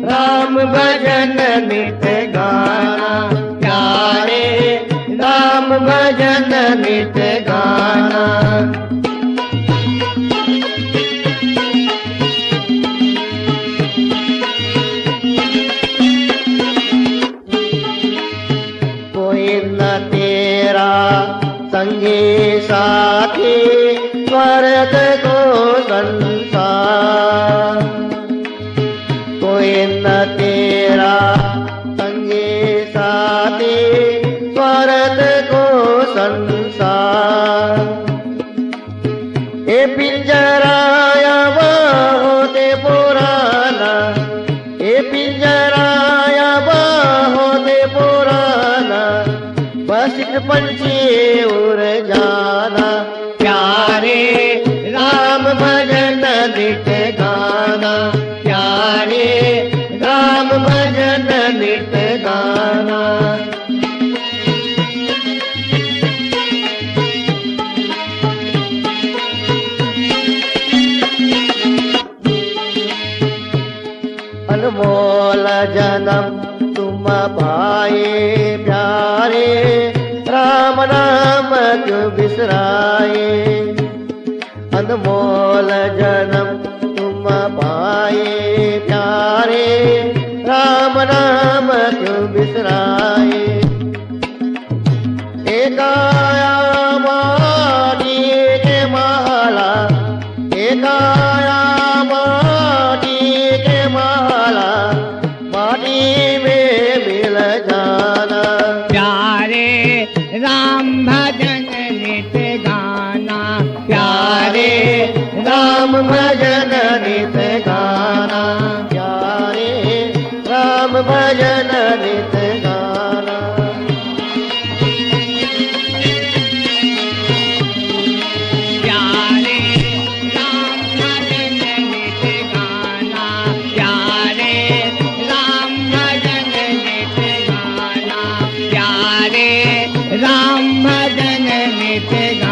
राम भजन नित गाना, प्यारे राम भजन नित गाना। कोई न तेरा संगी साथी, स्वर्ग को संसार। कोई न तेरा संगी साथी, स्वर्ग को संसार। ये पिंजराया होते पुराना, ये पिंजराया होते पुराना। बस पंछी उड़ जाना, प्यारे राम भजन नित गाना, प्यारे राम भजन नित गाना। अनमोल जन्म तुम पाए प्यारे, राम नाम क्यों बिसराए। अनमोल जन्म तुम पाए प्यारे, राम नाम क्यों बिसराए। एक आया माटी के माला, एक आया माटी के माला। माटी में मिल जाना, प्यारे राम भजन नित गाना, प्यारे राम भजन नित गाना, प्यारे राम भजन नित गाना। प्यारे राम भजन नित गाना, प्यारे राम भजन नित गाना, प्यारे राम भजन नित गाना।